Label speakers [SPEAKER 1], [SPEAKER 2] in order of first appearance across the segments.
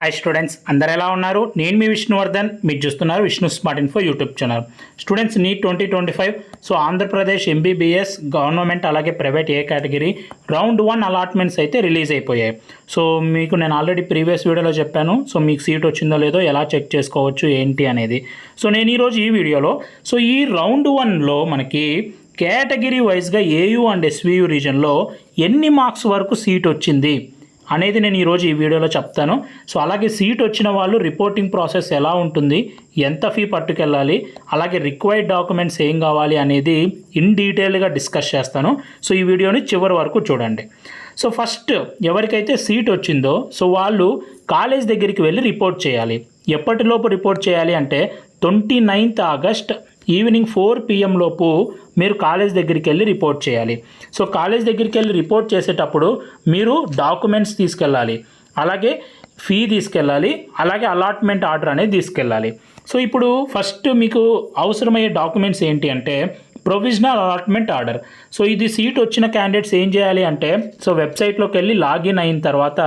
[SPEAKER 1] Hi students, అందరు ఎలా ఉన్నారు? నేను మీ విష్ణువర్ధన్. మీరు చూస్తున్నారు Vishnu smart info YouTube channel. Students, NEET 2025 so Andhra Pradesh MBBS government అలాగే private A category round 1 allotments అయితే రిలీజ్ అయిపోయాయి. సో మీకు నేను ఆల్రెడీ ప్రీవియస్ వీడియోలో చెప్పాను. సో మీకు సీట్ వచ్చిందో లేదో ఎలా చెక్ చేసుకోవచ్చు ఏంటి అనేది. సో నేను ఈరోజు ఈ వీడియోలో సో ఈ రౌండ్ 1లో మనకి కేటగిరీ వైజ్గా ఏయూ అండ్ ఎస్వీయూ రీజన్లో ఎన్ని మార్క్స్ వరకు సీట్ వచ్చింది అనేది నేను ఈరోజు ఈ వీడియోలో చెప్తాను. సో అలాగే సీట్ వచ్చిన వాళ్ళు రిపోర్టింగ్ ప్రాసెస్ ఎలా ఉంటుంది, ఎంత ఫీ పట్టుకెళ్ళాలి, అలాగే రిక్వైర్డ్ డాక్యుమెంట్స్ ఏం కావాలి అనేది ఇన్ డీటెయిల్గా డిస్కస్ చేస్తాను. సో ఈ వీడియోని చివరి వరకు చూడండి. సో ఫస్ట్ ఎవరికైతే సీట్ వచ్చిందో సో వాళ్ళు కాలేజ్ దగ్గరికి వెళ్ళి రిపోర్ట్ చేయాలి. ఎప్పటిలోపు రిపోర్ట్ చేయాలి అంటే 29th ఆగస్ట్ ఈవినింగ్ 4 PM లోపు మీరు కాలేజ్ దగ్గరికి వెళ్ళి రిపోర్ట్ చేయాలి. సో కాలేజ్ దగ్గరికి వెళ్ళి రిపోర్ట్ చేసేటప్పుడు మీరు డాక్యుమెంట్స్ తీసుకెళ్ళాలి, అలాగే ఫీ తీసుకెళ్ళాలి, అలాగే అలాట్మెంట్ ఆర్డర్ అనేది తీసుకెళ్ళాలి. సో ఇప్పుడు ఫస్ట్ మీకు అవసరమయ్యే డాక్యుమెంట్స్ ఏంటి అంటే ప్రొవిజనల్ అలాట్మెంట్ ఆర్డర్. సో ఇది సీట్ వచ్చిన క్యాండిడేట్స్ ఏం చేయాలి అంటే సో వెబ్సైట్లోకి వెళ్ళి లాగిన్ అయిన తర్వాత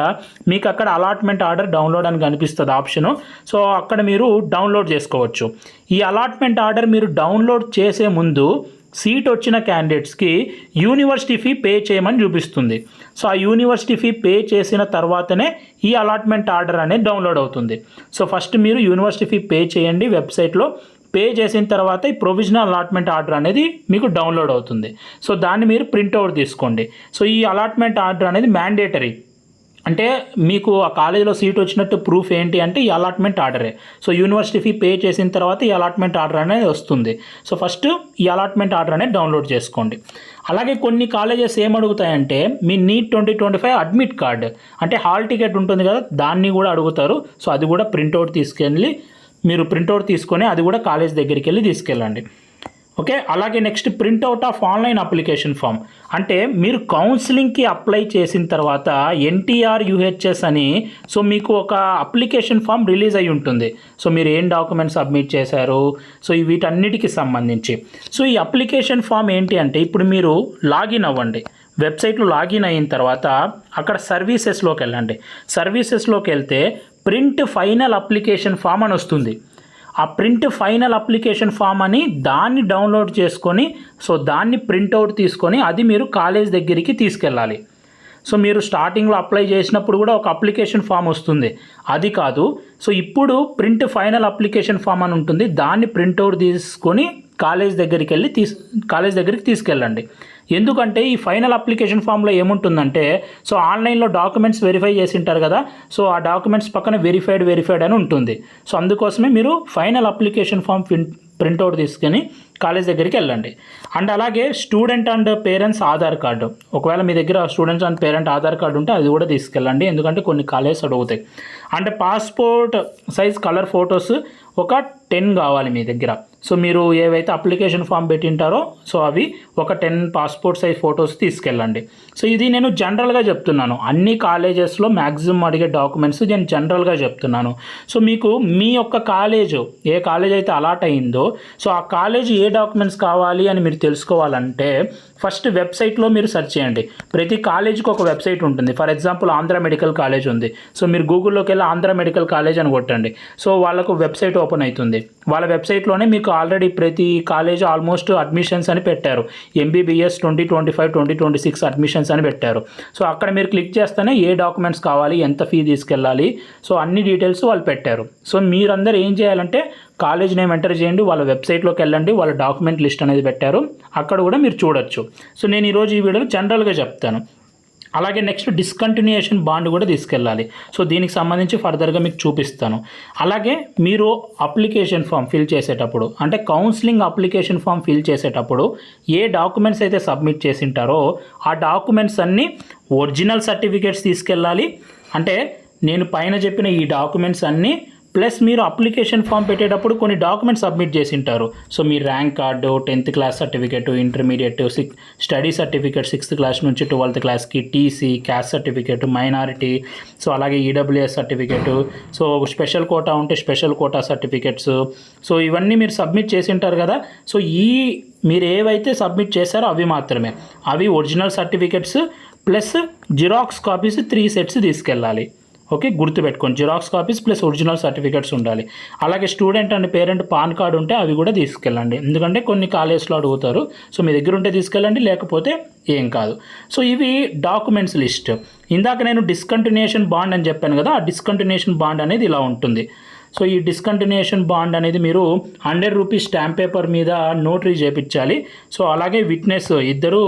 [SPEAKER 1] మీకు అక్కడ అలాట్మెంట్ ఆర్డర్ డౌన్లోడ్ అని కనిపిస్తుంది ఆప్షను. సో అక్కడ మీరు డౌన్లోడ్ చేసుకోవచ్చు. ఈ అలాట్మెంట్ ఆర్డర్ మీరు డౌన్లోడ్ చేసే ముందు సీట్ వచ్చిన క్యాండిడేట్స్కి యూనివర్సిటీ ఫీ పే చేయమని చూపిస్తుంది. సో ఆ యూనివర్సిటీ ఫీ పే చేసిన తర్వాతనే ఈ అలాట్మెంట్ ఆర్డర్ అనేది డౌన్లోడ్ అవుతుంది. సో ఫస్ట్ మీరు యూనివర్సిటీ ఫీ పే చేయండి. వెబ్సైట్లో పే చేసిన తర్వాత ఈ ప్రొవిజనల్ అలాట్మెంట్ ఆర్డర్ అనేది మీకు డౌన్లోడ్ అవుతుంది. సో దాన్ని మీరు ప్రింట్అవుట్ తీసుకోండి. సో ఈ అలాట్మెంట్ ఆర్డర్ అనేది మ్యాండేటరీ, అంటే మీకు ఆ కాలేజీలో సీట్ వచ్చినట్టు ప్రూఫ్ ఏంటి అంటే ఈ అలాట్మెంట్ ఆర్డరే. సో యూనివర్సిటీ ఫీ పే చేసిన తర్వాత ఈ అలాట్మెంట్ ఆర్డర్ అనేది వస్తుంది. సో ఫస్ట్ ఈ అలాట్మెంట్ ఆర్డర్ అనేది డౌన్లోడ్ చేసుకోండి. అలాగే కొన్ని కాలేజెస్ ఏమడుగుతాయంటే మీ నీట్ 2025 అడ్మిట్ కార్డ్ అంటే హాల్ టికెట్ ఉంటుంది కదా, దాన్ని కూడా అడుగుతారు. సో అది కూడా ప్రింట్అవుట్ తీసుకెళ్ళి మీరు ప్రింట్అవుట్ తీసుకొని అది కూడా కాలేజ్ దగ్గరికి వెళ్ళి తీసుకెళ్ళండి. ఓకే, అలాగే next printout of online application form. అంటే మీరు కౌన్సిలింగ్కి అప్లై చేసిన తర్వాత NTR UHS అని సో మీకు ఒక అప్లికేషన్ ఫామ్ రిలీజ్ అయి ఉంటుంది. సో మీరు ఏం డాక్యుమెంట్స్ సబ్మిట్ చేశారు సో వీటన్నిటికి సంబంధించి. సో ఈ అప్లికేషన్ ఫామ్ ఏంటి అంటే ఇప్పుడు మీరు లాగిన్ అవ్వండి. వెబ్సైట్లో లాగిన్ అయిన తర్వాత అక్కడ సర్వీసెస్లోకి వెళ్ళండి. సర్వీసెస్లోకి వెళ్తే ప్రింట్ ఫైనల్ అప్లికేషన్ ఫామ్ అని వస్తుంది. ఆ ప్రింట్ ఫైనల్ అప్లికేషన్ ఫామ్ అని దాన్ని డౌన్లోడ్ చేసుకొని సో దాన్ని ప్రింట్అవుట్ తీసుకొని అది మీరు కాలేజ్ దగ్గరికి తీసుకెళ్ళాలి. సో మీరు స్టార్టింగ్లో అప్లై చేసినప్పుడు కూడా ఒక అప్లికేషన్ ఫామ్ వస్తుంది, అది కాదు. సో ఇప్పుడు ప్రింట్ ఫైనల్ అప్లికేషన్ ఫామ్ అని ఉంటుంది, దాన్ని ప్రింట్అవుట్ తీసుకొని కాలేజ్ దగ్గరికి తీసుకెళ్ళండి. ఎందుకంటే ఈ ఫైనల్ అప్లికేషన్ ఫామ్లో ఏముంటుందంటే సో ఆన్లైన్లో డాక్యుమెంట్స్ వెరిఫై చేసి ఉంటారు కదా, సో ఆ డాక్యుమెంట్స్ పక్కన వెరిఫైడ్ అని ఉంటుంది. సో అందుకోసమే మీరు ఫైనల్ అప్లికేషన్ ఫామ్ ప్రింట్అవుట్ తీసుకొని కాలేజ్ దగ్గరికి వెళ్ళండి. అండ్ అలాగే student and parents Aadhaar card, ఒకవేళ మీ దగ్గర students and parent Aadhaar card ఉంటే అది కూడా తీసుకెళ్ళండి, ఎందుకంటే కొన్ని కాలేజెస్ అడుగుతాయి. అంటే పాస్పోర్ట్ సైజ్ కలర్ ఫొటోస్ ఒక 10 కావాలి మీ దగ్గర. సో మీరు ఏవైతే అప్లికేషన్ ఫామ్ పెట్టింటారో సో అవి ఒక 10 పాస్పోర్ట్ సైజ్ ఫొటోస్ తీసుకెళ్ళండి. సో ఇది నేను జనరల్గా చెప్తున్నాను, అన్ని కాలేజెస్లో మ్యాక్సిమం అడిగే డాక్యుమెంట్స్ నేను జనరల్గా చెప్తున్నాను. సో మీకు మీ యొక్క కాలేజ్ ఏ కాలేజ్ అయితే అలాట్ అయిందో సో ఆ కాలేజ్ ఏ డాక్యుమెంట్స్ కావాలి అని మీరు తెలుసుకోవాలంటే ఫస్ట్ వెబ్సైట్లో మీరు సెర్చ్ చేయండి. ప్రతి కాలేజీకి ఒక వెబ్సైట్ ఉంటుంది. For example Andhra medical college ఉంది. సో మీరు గూగుల్లోకి వెళ్ళి ఆంధ్ర మెడికల్ కాలేజ్ అని కొట్టండి. సో వాళ్ళకు వెబ్సైట్ ఓపెన్ అవుతుంది. వాళ్ళ వెబ్సైట్లోనే మీకు ఆల్రెడీ ప్రతి కాలేజ్ ఆల్మోస్ట్ అడ్మిషన్స్ అని పెట్టారు. MBBS 2025 2026 అడ్మిషన్స్ అని పెట్టారు. సో అక్కడ మీరు క్లిక్ చేస్తేనే ఏ డాక్యుమెంట్స్ కావాలి, ఎంత ఫీ తీసుకెళ్ళాలి, సో అన్ని డీటెయిల్స్ వాళ్ళు పెట్టారు. సో మీరందరూ ఏం చేయాలంటే కాలేజ్ నేమ్ ఎంటర్ చేయండి, వాళ్ళ వెబ్సైట్లోకి వెళ్ళండి, వాళ్ళ డాక్యుమెంట్ లిస్ట్ అనేది పెట్టారు, అక్కడ కూడా మీరు చూడొచ్చు. సో నేను ఈరోజు ఈ వీడియోలో జనరల్గా చెప్తాను. అలాగే నెక్స్ట్ డిస్కంటిన్యూయేషన్ బాండ్ కూడా తీసుకెళ్ళాలి. సో దీనికి సంబంధించి ఫర్దర్గా మీకు చూపిస్తాను. అలాగే మీరు అప్లికేషన్ ఫామ్ ఫిల్ చేసేటప్పుడు అంటే కౌన్సిలింగ్ అప్లికేషన్ ఫామ్ ఫిల్ చేసేటప్పుడు ఏ డాక్యుమెంట్స్ అయితే సబ్మిట్ చేసింటారో ఆ డాక్యుమెంట్స్ అన్నీ ఒరిజినల్ సర్టిఫికేట్స్ తీసుకెళ్ళాలి. అంటే నేను పైన చెప్పిన ఈ డాక్యుమెంట్స్ అన్నీ ప్లస్ మీరు అప్లికేషన్ ఫామ్ పెట్టేటప్పుడు కొన్ని డాక్యుమెంట్స్ సబ్మిట్ చేసి ఉంటారు. సో మీ rank card, 10th class certificate, intermediate study certificate 6th class నుంచి 12th క్లాస్కి, TC, caste certificate, minority, so అలాగే EWS certificate, so special quota ఉంటే స్పెషల్ కోటా సర్టిఫికేట్స్, సో ఇవన్నీ మీరు సబ్మిట్ చేసి ఉంటారు కదా. సో మీరు ఏవైతే సబ్మిట్ చేశారో అవి మాత్రమే, అవి original certificates plus xerox copies 3 sets తీసుకెళ్ళాలి. ఓకే, గుర్తుపెట్టుకోండి. Xerox copies plus original certificates ఉండాలి. అలాగే student and parent pan card ఉంటే అవి కూడా తీసుకెళ్ళండి, ఎందుకంటే కొన్ని కాలేజ్లో అడుగుతారు. సో మీ దగ్గర ఉంటే తీసుకెళ్ళండి, లేకపోతే ఏం కాదు. సో ఇవి డాక్యుమెంట్స్ లిస్ట్. ఇందాక నేను డిస్కంటిన్యూషన్ బాండ్ అని చెప్పాను కదా, ఆ డిస్కంటిన్యూషన్ బాండ్ అనేది ఇలా ఉంటుంది. సో ఈ డిస్కంటిన్యూషన్ బాండ్ అనేది మీరు 100 రూపీస్ స్టాంప్ పేపర్ మీద నోటరీ చేయించాలి. సో అలాగే విట్నెస్ ఇద్దరు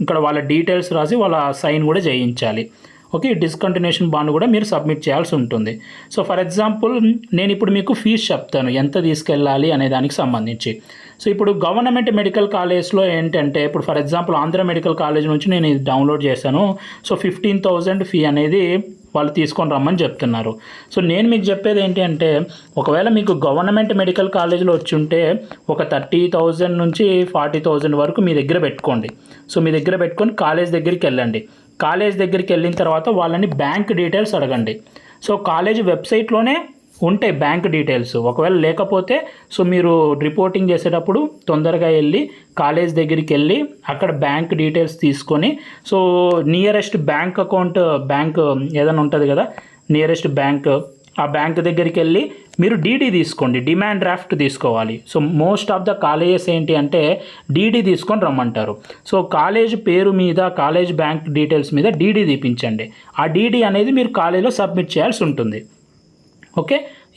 [SPEAKER 1] ఇక్కడ వాళ్ళ డీటెయిల్స్ రాసి వాళ్ళ సైన్ కూడా చేయించాలి. ఓకే, డిస్కంటిన్యూషన్ బాండ్ కూడా మీరు సబ్మిట్ చేయాల్సి ఉంటుంది. సో ఫర్ ఎగ్జాంపుల్ నేను ఇప్పుడు మీకు ఫీజు చెప్తాను ఎంత తీసుకెళ్ళాలి అనే దానికి సంబంధించి. సో ఇప్పుడు గవర్నమెంట్ మెడికల్ కాలేజ్లో ఏంటంటే, ఇప్పుడు for example Andhra medical college నుంచి నేను ఇది డౌన్లోడ్ చేశాను. సో 15,000 ఫీ అనేది వాళ్ళు తీసుకొని రమ్మని చెప్తున్నారు. సో నేను మీకు చెప్పేది ఏంటి అంటే, ఒకవేళ మీకు గవర్నమెంట్ మెడికల్ కాలేజీలో వచ్చి ఉంటే ఒక 30,000 నుంచి 40,000 వరకు మీ దగ్గర పెట్టుకోండి. సో మీ దగ్గర పెట్టుకొని కాలేజ్ దగ్గరికి వెళ్ళండి. కాలేజ్ దగ్గరికి వెళ్ళిన తర్వాత వాళ్ళని బ్యాంక్ డీటెయిల్స్ అడగండి. సో కాలేజ్ వెబ్సైట్లోనే ఉంటాయి బ్యాంక్ డీటెయిల్స్. ఒకవేళ లేకపోతే సో మీరు రిపోర్టింగ్ చేసేటప్పుడు తొందరగా వెళ్ళి కాలేజ్ దగ్గరికి వెళ్ళి అక్కడ బ్యాంక్ డీటెయిల్స్ తీసుకొని, so nearest bank account, bank ఏదైనా ఉంటుంది కదా నియరెస్ట్ బ్యాంక్, ఆ బ్యాంక్ దగ్గరికి వెళ్ళి మీరు డీడీ తీసుకోండి, డిమాండ్ డ్రాఫ్ట్ తీసుకోవాలి. So most of the colleges ఏంటి అంటే డీడీ తీసుకొని రమ్మంటారు. సో కాలేజ్ పేరు మీద, కాలేజ్ బ్యాంక్ డీటెయిల్స్ మీద డీడీ తీపించండి. ఆ డీడీ అనేది మీరు కాలేజీలో సబ్మిట్ చేయాల్సి ఉంటుంది. ఓకే,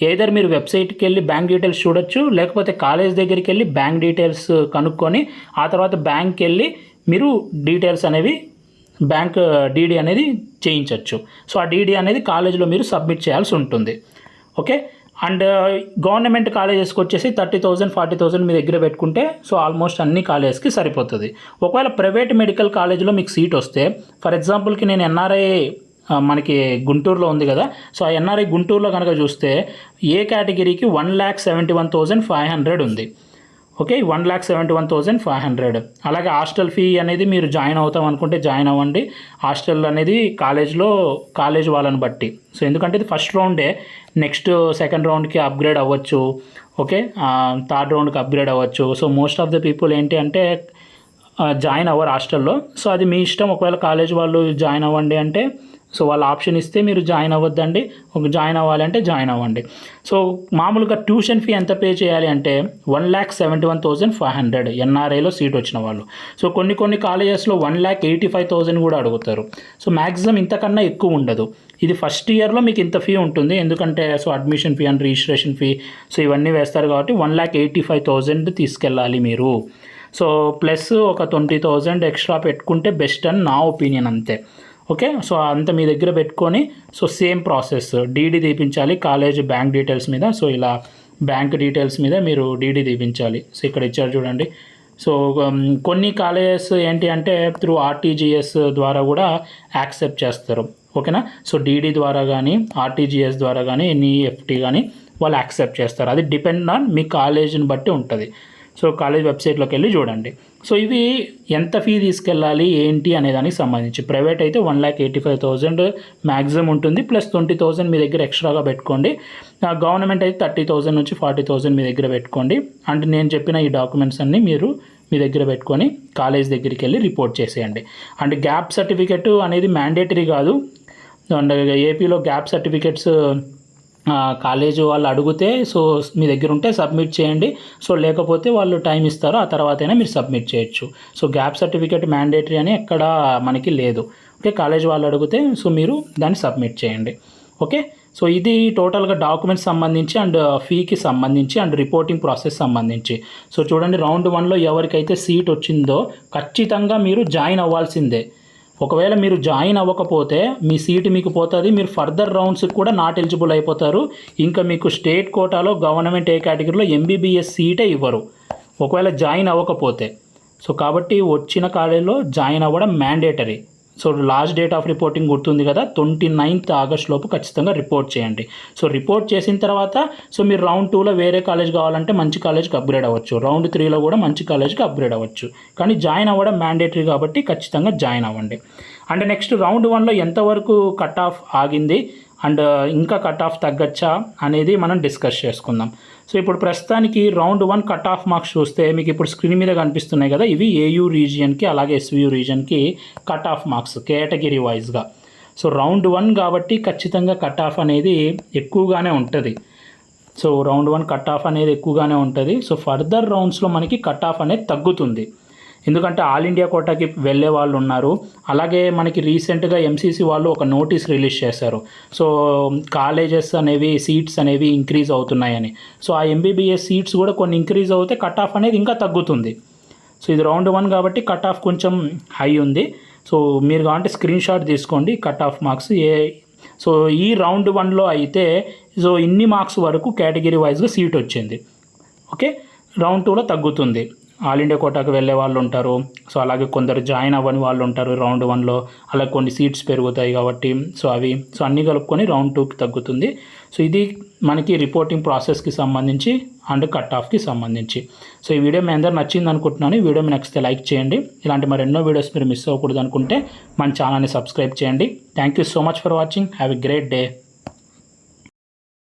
[SPEAKER 1] ఏదర్ మీరు వెబ్సైట్కి వెళ్ళి బ్యాంక్ డీటెయిల్స్ చూడొచ్చు, లేకపోతే కాలేజ్ దగ్గరికి వెళ్ళి బ్యాంక్ డీటెయిల్స్ కనుక్కొని ఆ తర్వాత బ్యాంక్కి వెళ్ళి మీరు డీటెయిల్స్ అనేవి బ్యాంక్ డీడీ అనేది చేయించవచ్చు. సో ఆ డీడీ అనేది కాలేజీలో మీరు సబ్మిట్ చేయాల్సి ఉంటుంది. ఓకే, అండ్ గవర్నమెంట్ కాలేజెస్కి వచ్చేసి 30,000 40,000 మీ దగ్గర పెట్టుకుంటే సో ఆల్మోస్ట్ అన్ని కాలేజెస్కి సరిపోతుంది. ఒకవేళ ప్రైవేట్ మెడికల్ కాలేజీలో మీకు సీట్ వస్తే, ఫర్ ఎగ్జాంపుల్కి నేను ఎన్ఆర్ఐ మనకి గుంటూరులో ఉంది కదా, సో ఆ ఎన్ఆర్ఐ గుంటూరులో కనుక చూస్తే ఏ కేటగిరీకి 1,71,500 ఉంది. ఓకే, 1,71,500. అలాగే హాస్టల్ ఫీ అనేది మీరు జాయిన్ అవుతాం అనుకుంటే జాయిన్ అవ్వండి. హాస్టల్ అనేది కాలేజ్ వాళ్ళని బట్టి. సో ఎందుకంటే ఇది ఫస్ట్ రౌండే, నెక్స్ట్ సెకండ్ రౌండ్కి అప్గ్రేడ్ అవ్వచ్చు. ఓకే, థర్డ్ రౌండ్కి అప్గ్రేడ్ అవ్వచ్చు. So most of the people ఏంటి అంటే జాయిన్ అవ్వరు హాస్టల్లో. సో అది మీ ఇష్టం. ఒకవేళ కాలేజ్ వాళ్ళు జాయిన్ అవ్వండి అంటే సో వాళ్ళ ఆప్షన్ ఇస్తే మీరు జాయిన్ అవ్వద్దండి, జాయిన్ అవ్వాలంటే జాయిన్ అవ్వండి. సో మామూలుగా ట్యూషన్ ఫీ ఎంత పే చేయాలి అంటే 1,71,500 ఎన్ఆర్ఐలో సీట్ వచ్చిన వాళ్ళు. సో కొన్ని కాలేజెస్లో 1,85,000 కూడా అడుగుతారు. సో మ్యాక్సిమం ఇంతకన్నా ఎక్కువ ఉండదు. ఇది ఫస్ట్ ఇయర్లో మీకు ఇంత ఫీ ఉంటుంది, ఎందుకంటే so admission fee and registration fee so ఇవన్నీ వేస్తారు కాబట్టి 1,85,000 తీసుకెళ్ళాలి మీరు. సో ప్లస్ ఒక 20,000 ఎక్స్ట్రా పెట్టుకుంటే బెస్ట్ అని నా ఒపీనియన్, అంతే. ఓకే, సో అంత మీ దగ్గర పెట్టుకొని సో సేమ్ ప్రాసెస్ డీడీ తీపించాలి కాలేజ్ బ్యాంక్ డీటెయిల్స్ మీద. సో ఇలా బ్యాంక్ డీటెయిల్స్ మీద మీరు డీడీ తీపించాలి. సో ఇక్కడ ఇచ్చారు చూడండి. సో కొన్ని కాలేజెస్ ఏంటి అంటే త్రూ ఆర్టీజీఎస్ ద్వారా కూడా యాక్సెప్ట్ చేస్తారు. ఓకేనా, సో డీడీ ద్వారా కానీ ఆర్టీజీఎస్ ద్వారా కానీ ఎన్ఈఎఫ్టీ కానీ వాళ్ళు యాక్సెప్ట్ చేస్తారు. అది డిపెండ్ ఆన్ మీ కాలేజీని బట్టి ఉంటుంది. సో కాలేజ్ వెబ్సైట్లోకి వెళ్ళి చూడండి. సో ఇవి ఎంత ఫీ తీసుకెళ్ళాలి ఏంటి అనే దానికి సంబంధించి. ప్రైవేట్ అయితే 1,85,000 మ్యాక్సిమం ఉంటుంది, ప్లస్ 20,000 మీ దగ్గర ఎక్స్ట్రాగా పెట్టుకోండి. గవర్నమెంట్ అయితే 30,000 నుంచి 40,000 మీ దగ్గర పెట్టుకోండి. అంటే నేను చెప్పిన ఈ డాక్యుమెంట్స్ అన్నీ మీరు మీ దగ్గర పెట్టుకొని కాలేజ్ దగ్గరికి వెళ్ళి రిపోర్ట్ చేసేయండి. అండ్ గ్యాప్ సర్టిఫికెట్ అనేది మ్యాండేటరీ కాదు. అండ్ ఏపీలో గ్యాప్ సర్టిఫికెట్స్ కాలేజ్ వాళ్ళు అడిగితే సో మీ దగ్గర ఉంటే సబ్మిట్ చేయండి. సో లేకపోతే వాళ్ళు టైం ఇస్తారు, ఆ తర్వాతైనా మీరు సబ్మిట్ చేయొచ్చు. సో గ్యాప్ సర్టిఫికేట్ మ్యాండేటరీ అని ఎక్కడ మనకి లేదు. ఓకే, కాలేజ్ వాళ్ళు అడిగితే సో మీరు దాన్ని సబ్మిట్ చేయండి. ఓకే, సో ఇది టోటల్గా డాక్యుమెంట్స్ సంబంధించి అండ్ ఫీకి సంబంధించి అండ్ రిపోర్టింగ్ ప్రాసెస్ సంబంధించి. సో చూడండి, రౌండ్ 1లో ఎవరికైతే సీట్ వచ్చిందో ఖచ్చితంగా మీరు జాయిన్ అవ్వాల్సిందే. ఒకవేళ మీరు జాయిన్ అవ్వకపోతే మీ సీటు మీకు పోతుంది, మీరు ఫర్దర్ రౌండ్స్కి కూడా నాట్ ఎలిజిబుల్ అయిపోతారు. ఇంకా మీకు స్టేట్ కోటాలో గవర్నమెంట్ ఏ కేటగిరీలో ఎంబీబీఎస్ సీటే ఇవ్వరు ఒకవేళ జాయిన్ అవ్వకపోతే. సో కాబట్టి వచ్చిన కాలేజీలో జాయిన్ అవ్వడం mandatory. So last date of reporting గుర్తుంది కదా, 29th ఆగస్ట్ లోపు ఖచ్చితంగా రిపోర్ట్ చేయండి. సో రిపోర్ట్ చేసిన తర్వాత సో మీరు రౌండ్ 2లో వేరే కాలేజ్ కావాలంటే మంచి కాలేజ్కి అప్గ్రేడ్ అవ్వచ్చు, రౌండ్ 3లో కూడా మంచి కాలేజ్కి అప్గ్రేడ్ అవ్వచ్చు. కానీ జాయిన్ అవ్వడం మ్యాండేటరీ కాబట్టి ఖచ్చితంగా జాయిన్ అవ్వండి. అండ్ నెక్స్ట్ రౌండ్ 1లో ఎంతవరకు కట్ ఆఫ్ ఆగింది అండ్ ఇంకా కట్ ఆఫ్ తగ్గచ్చా అనేది మనం డిస్కస్ చేసుకుందాం. సో ఇప్పుడు ప్రస్తుతానికి రౌండ్ 1 కట్ ఆఫ్ మార్క్స్ చూస్తే మీకు ఇప్పుడు స్క్రీన్ మీద కనిపిస్తున్నాయి కదా, ఇవి ఏయూ రీజియన్కి అలాగే ఎస్వియూ రీజియన్కి కట్ ఆఫ్ మార్క్స్ కేటగిరీ వైజ్గా. సో రౌండ్ 1 కాబట్టి ఖచ్చితంగా కట్ ఆఫ్ అనేది ఎక్కువగానే ఉంటుంది. సో రౌండ్ 1 కట్ ఆఫ్ అనేది ఎక్కువగానే ఉంటుంది. సో ఫర్దర్ రౌండ్స్లో మనకి కట్ ఆఫ్ అనేది తగ్గుతుంది. ఎందుకంటే ఆల్ ఇండియా కోటాకి వెళ్ళే వాళ్ళు ఉన్నారు. అలాగే మనకి రీసెంట్గా ఎంసీసీ వాళ్ళు ఒక నోటీస్ రిలీజ్ చేశారు. సో కాలేజెస్ అనేవి సీట్స్ అనేవి ఇంక్రీజ్ అవుతున్నాయని. సో ఆ ఎంబీబీఎస్ సీట్స్ కూడా కొన్ని ఇంక్రీజ్ అవుతే కట్ ఆఫ్ అనేది ఇంకా తగ్గుతుంది. సో ఇది రౌండ్ 1 కాబట్టి కట్ ఆఫ్ కొంచెం హై ఉంది. సో మీరు కావాలంటే స్క్రీన్ షాట్ తీసుకోండి కట్ ఆఫ్ మార్క్స్ సో ఈ రౌండ్ 1లో అయితే సో ఇన్ని మార్క్స్ వరకు కేటగిరీ వైజ్గా సీట్ వచ్చింది. ఓకే, రౌండ్ 2లో తగ్గుతుంది. ఆల్ ఇండియా కోటాకు వెళ్ళే వాళ్ళు ఉంటారు. సో అలాగే కొందరు జాయిన్ అవ్వని వాళ్ళు ఉంటారు రౌండ్ 1లో. అలాగే కొన్ని సీట్స్ పెరుగుతాయి కాబట్టి సో అన్నీ కలుపుకొని రౌండ్ 2కి తగ్గుతుంది. సో ఇది మనకి రిపోర్టింగ్ ప్రాసెస్కి సంబంధించి అండ్ కట్ ఆఫ్కి సంబంధించి. సో ఈ వీడియో మీ అందరూ నచ్చింది అనుకుంటున్నాను. ఈ వీడియో మీకు నచ్చితే లైక్ చేయండి. ఇలాంటి మరెన్నో వీడియోస్ మీరు మిస్ అవ్వకూడదు అనుకుంటే మన ఛానల్ని సబ్స్క్రైబ్ చేయండి. Thank you so much for watching. Have a great day.